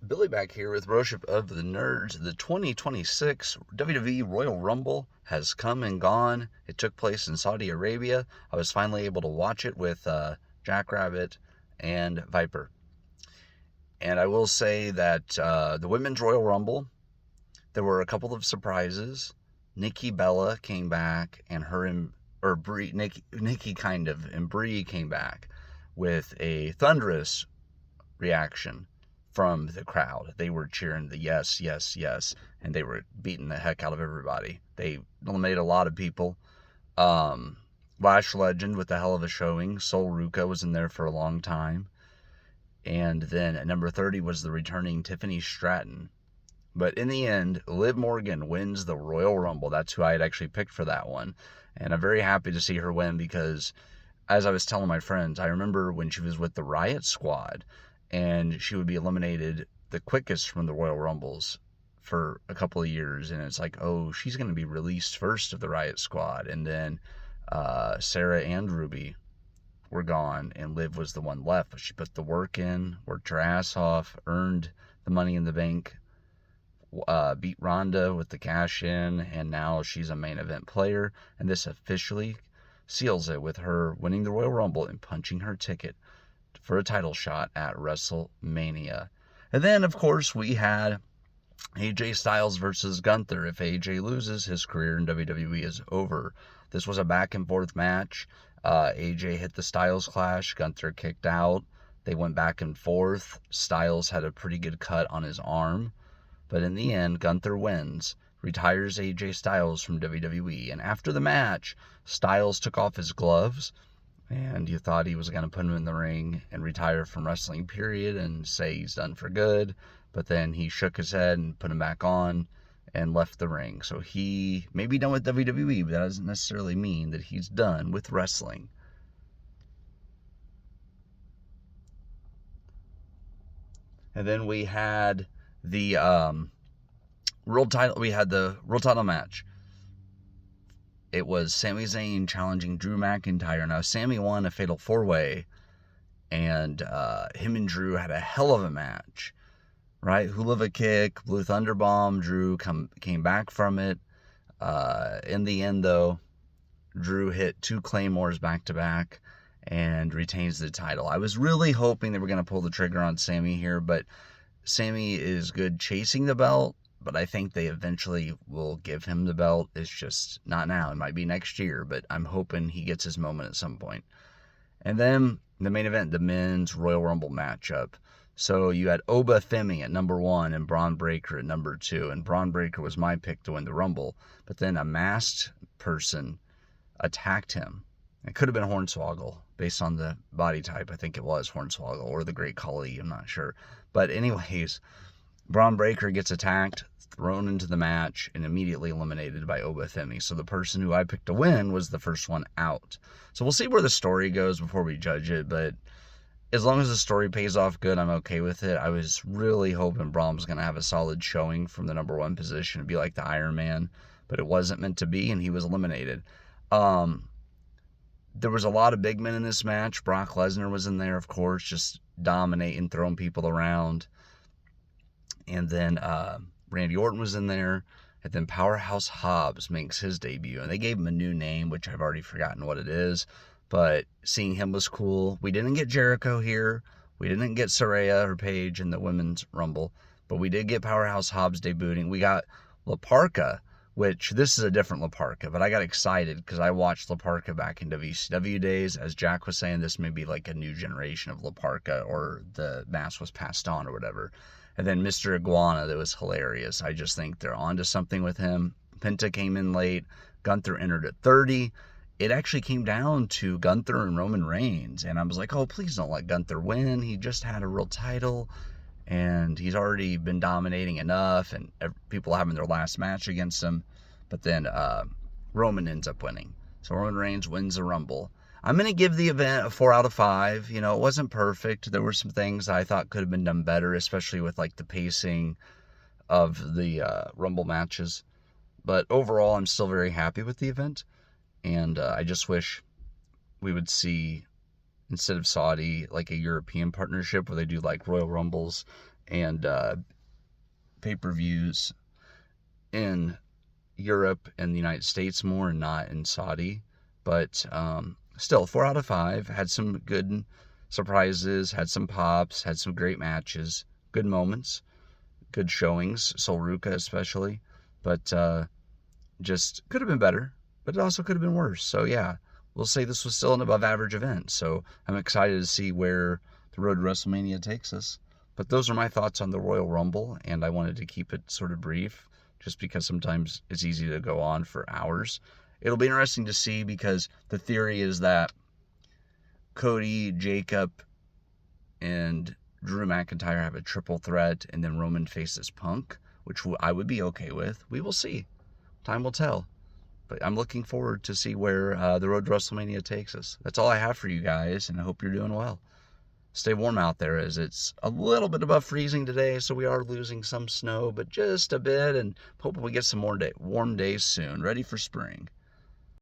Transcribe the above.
Billy back here with Worship of the Nerds. The 2026 WWE Royal Rumble has come and gone. It took place in Saudi Arabia. I was finally able to watch it with Jackrabbit and Viper. And I will say that the Women's Royal Rumble, there were a couple of surprises. Nikki Bella came back, and Nikki kind of, and Brie came back with a thunderous reaction from the crowd. They were cheering the yes, yes, yes, and they were beating the heck out of everybody. They eliminated a lot of people. Lash Legend with a hell of a showing. Sol Ruka was in there for a long time. And then at number 30 was the returning Tiffany Stratton. But in the end, Liv Morgan wins the Royal Rumble. That's who I had actually picked for that one. And I'm very happy to see her win because, as I was telling my friends, I remember when she was with the Riot Squad, and she would be eliminated the quickest from the Royal Rumbles for a couple of years. And it's like, oh, she's going to be released first of the Riot Squad. And then Sarah and Ruby were gone, and Liv was the one left. But she put the work in, worked her ass off, earned the Money in the Bank, beat Ronda with the cash in, and now she's a main event player. And this officially seals it with her winning the Royal Rumble and punching her ticket for a title shot at WrestleMania. And then, of course, we had AJ Styles versus Gunther. If AJ loses, his career in WWE is over. This was a back and forth match. AJ hit the Styles Clash. Gunther kicked out. They went back and forth. Styles had a pretty good cut on his arm. But in the end, Gunther wins, retires AJ Styles from WWE. And after the match, Styles took off his gloves, and you thought he was going to put him in the ring and retire from wrestling, period, and say he's done for good. But then he shook his head and put him back on and left the ring. So he may be done with WWE, but that doesn't necessarily mean that he's done with wrestling. And then we had the world title match. It was Sami Zayn challenging Drew McIntyre. Now, Sami won a fatal 4-way, and him and Drew had a hell of a match, right? Hula kick, Blue Thunder Bomb. Drew came back from it. In the end, though, Drew hit 2 Claymores back-to-back and retains the title. I was really hoping they were going to pull the trigger on Sami here, but Sami is good chasing the belt, but I think they eventually will give him the belt. It's just not now. It might be next year, but I'm hoping he gets his moment at some point. And then the main event, the men's Royal Rumble matchup. So you had Oba Femi at number 1 and Braun Breaker at number 2. And Braun Breaker was my pick to win the Rumble. But then a masked person attacked him. It could have been Hornswoggle, based on the body type. I think it was Hornswoggle or the Great Khali. I'm not sure. But anyways, Braun Breaker gets attacked, thrown into the match, and immediately eliminated by Oba Femi. So the person who I picked to win was the first one out. So we'll see where the story goes before we judge it. But as long as the story pays off good, I'm okay with it. I was really hoping Braun was going to have a solid showing from the number 1 position and be like the Iron Man. But it wasn't meant to be, and he was eliminated. There was a lot of big men in this match. Brock Lesnar was in there, of course, just dominating, throwing people around. And then Randy Orton was in there. And then Powerhouse Hobbs makes his debut. And they gave him a new name, which I've already forgotten what it is. But seeing him was cool. We didn't get Jericho here. We didn't get Saraya or Paige in the Women's Rumble. But we did get Powerhouse Hobbs debuting. We got La Parka, which this is a different La Parka, but I got excited because I watched La Parka back in WCW days. As Jack was saying, this may be like a new generation of La Parka, or the mask was passed on or whatever. And then Mr. Iguana, that was hilarious. I just think they're onto something with him. Penta came in late. Gunther entered at 30. It actually came down to Gunther and Roman Reigns, and I was like, oh, please don't let Gunther win. He just had a real title, and he's already been dominating enough, and people having their last match against him. But then Roman ends up winning. So Roman Reigns wins the Rumble. I'm going to give the event a 4 out of 5. You know, it wasn't perfect. There were some things I thought could have been done better, especially with like the pacing of the Rumble matches. But overall, I'm still very happy with the event. And I just wish we would see, instead of Saudi, like a European partnership where they do like Royal Rumbles and pay-per-views in Europe and the United States more, and not in Saudi. But still, 4 out of 5. Had some good surprises, had some pops, had some great matches, good moments, good showings, Sol Ruca especially. But just could have been better, but it also could have been worse. So yeah, we'll say this was still an above average event. So I'm excited to see where the road to WrestleMania takes us. But those are my thoughts on the Royal Rumble, and I wanted to keep it sort of brief just because sometimes it's easy to go on for hours. It'll be interesting to see, because the theory is that Cody, Jacob, and Drew McIntyre have a triple threat, and then Roman faces Punk, which I would be okay with. We will see. Time will tell. But I'm looking forward to see where the road to WrestleMania takes us. That's all I have for you guys, and I hope you're doing well. Stay warm out there, as it's a little bit above freezing today, so we are losing some snow, but just a bit, and hoping we get some more warm days soon, ready for spring.